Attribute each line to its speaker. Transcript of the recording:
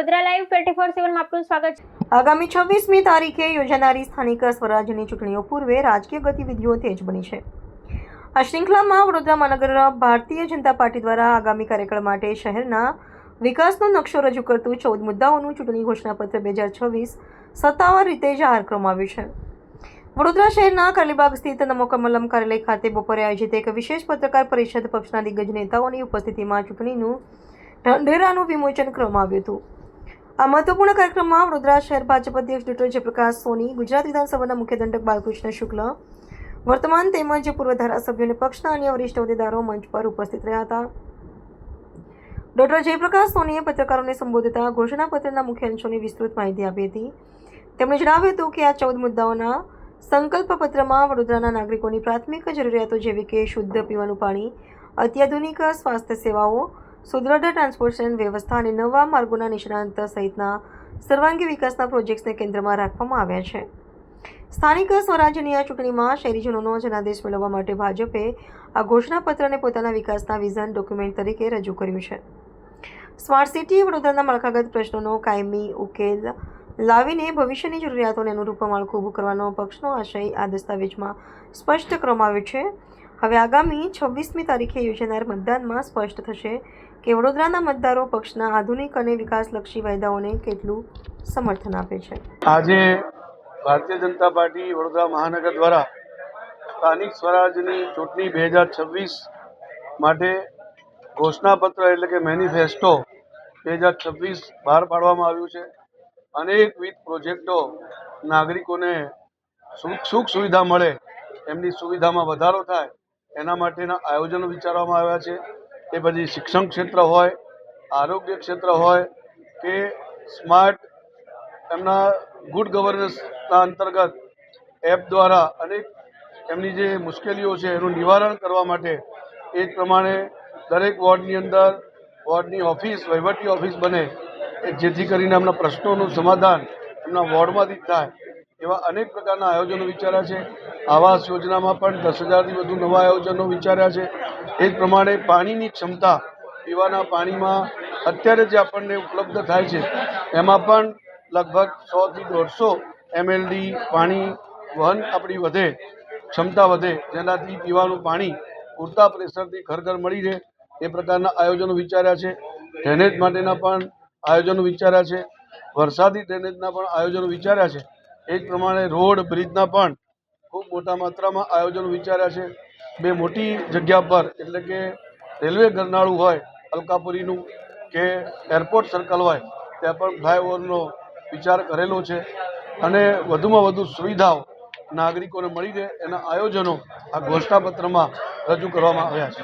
Speaker 1: Vadodara live 24/7 માં આપનું સ્વાગત છે।
Speaker 2: આગામી 26મી તારીખે યોજાનારી સ્થાનિક સ્વરાજ્યની ચૂંટણીઓ પૂર્વે રાજકીય ગતિવિધિઓ તેજ બની છે। આ શૃંખલામાં વડોદરા મહાનગર ભારતીય જનતા પાર્ટી દ્વારા આગામી કાર્યકાળ માટે શહેરના વિકાસનો નકશો રજૂ કરતું 14 મુદ્દાઓનું ચૂંટણી ઘોષણાપત્ર 2026 સત્તાવાર રીતે જાહેર કરવામાં આવ્યું છે। વડોદરા શહેરના કાલીબાગ સ્થિત નમો કમલમ કાર્યાલય ખાતે બપોરે આયોજિત એક વિશેષ પત્રકાર પરિષદ પક્ષના દિગ્ગજ નેતાઓની ઉપસ્થિતિમાં ચૂંટણીનું ઢંઢેરાનું વિમોચન કરવામાં આવ્યું હતું। આ મહત્વપૂર્ણ કાર્યક્રમમાં વડોદરા શહેર ભાજપ અધ્યક્ષ ડોક્ટર જયપ્રકાશ સોની, ગુજરાત વિધાનસભાના મુખ્ય દંડક બાલકૃષ્ણ શુક્લ, વર્તમાન તેમજ પૂર્વ ધારાસભ્યો અને પક્ષના અન્ય વરિષ્ઠ હોદ્દેદારો મંચ પર ઉપસ્થિત રહ્યા હતા। ડોક્ટર જયપ્રકાશ સોનીએ પત્રકારોને સંબોધતા ઘોષણાપત્રના મુખ્ય અંશોની વિસ્તૃત માહિતી આપી હતી। તેમણે જણાવ્યું હતું કે આ 14 મુદ્દાઓના સંકલ્પપત્રમાં વડોદરાના નાગરિકોની પ્રાથમિક જરૂરિયાતો જેવી કે શુદ્ધ પીવાનું પાણી, અત્યાધુનિક સ્વાસ્થ્ય સેવાઓ, સુદૃઢ ટ્રાન્સપોર્ટેશન વ્યવસ્થા અને નવા માર્ગોના નિષ્ણાંત સહિતના સર્વાંગી વિકાસના પ્રોજેક્ટ્સને કેન્દ્રમાં રાખવામાં આવ્યા છે। સ્થાનિક સ્વરાજ્યની આ ચૂંટણીમાં શહેરીજનોનો જનાદેશ મેળવવા માટે ભાજપે આ ઘોષણાપત્રને પોતાના વિકાસના વિઝન ડોક્યુમેન્ટ તરીકે રજૂ કર્યું છે। સ્માર્ટ સિટી વડોદરાના માળખાગત પ્રશ્નોનો કાયમી ઉકેલ લાવીને ભવિષ્યની જરૂરિયાતોને અનુરૂપ માળખું ઊભું કરવાનો પક્ષનો આશય આ દસ્તાવેજમાં સ્પષ્ટ કરવામાં આવ્યો છે। હવે આગામી 26મી તારીખે યોજાનાર મતદાનમાં સ્પષ્ટ થશે કે વડોદરાના મતદારો પક્ષના આધુનિક અને વિકાસલક્ષી વાયદાઓને કેટલું સમર્થન આપે છે।
Speaker 3: આજે ભારતીય જનતા પાર્ટી વડોદરા મહાનગર દ્વારા સ્થાનિક સ્વરાજની ચૂંટણી 2026 માટે ઘોષણાપત્ર એટલે કે મેનિફેસ્ટો 2026 બહાર પાડવામાં આવ્યું છે। અનેકવિધ પ્રોજેક્ટો નાગરિકોને સુખ સુવિધા મળે, એમની સુવિધામાં વધારો થાય એના માટેના આયોજનો વિચારવામાં આવ્યા છે। એ પછી શિક્ષણ ક્ષેત્ર હોય, આરોગ્ય ક્ષેત્ર હોય કે સ્માર્ટ એમના ગુડ ગવર્નન્સના અંતર્ગત એપ દ્વારા અનેક એમની જે મુશ્કેલીઓ છે એનું નિવારણ કરવા માટે એ જ પ્રમાણે દરેક વોર્ડની અંદર વોર્ડની ઓફિસ, વહીવટી ઓફિસ બને જેથી કરીને એમના પ્રશ્નોનું સમાધાન એમના વોર્ડમાંથી જ થાય એવા અનેક પ્રકારના આયોજનો વિચાર્યા છે। આવાસ યોજનામાં પણ 10,000થી વધુ નવા આયોજનો વિચાર્યા છે। એ જ પ્રમાણે પાણીની ક્ષમતા, પીવાના પાણીમાં અત્યારે જે આપણને ઉપલબ્ધ થાય છે એમાં પણ લગભગ 100થી 150 mld પાણી વહન આપણી વધે, ક્ષમતા વધે, જેનાથી પીવાનું પાણી પૂરતા પ્રેશરથી ઘર ઘર મળી રહે એ પ્રકારના આયોજનો વિચાર્યા છે। ડ્રેનેજ માટેના પણ આયોજનો વિચાર્યા છે, વરસાદી ડ્રેનેજના પણ આયોજનો વિચાર્યા છે। એ જ પ્રમાણે રોડ, બ્રિજના પણ ખૂબ મોટા માત્રામાં આયોજનો વિચાર્યા છે। બે મોટી જગ્યા પર એટલે કે રેલવે ગરનાળું હોય અલકાપુરીનું કે એરપોર્ટ સર્કલ હોય ત્યાં પણ ફ્લાયઓવરનો વિચાર કરેલો છે અને વધુમાં વધુ સુવિધાઓ નાગરિકોને મળી રહે એના આયોજનો આ ઘોષણાપત્રમાં રજૂ કરવામાં આવ્યા છે।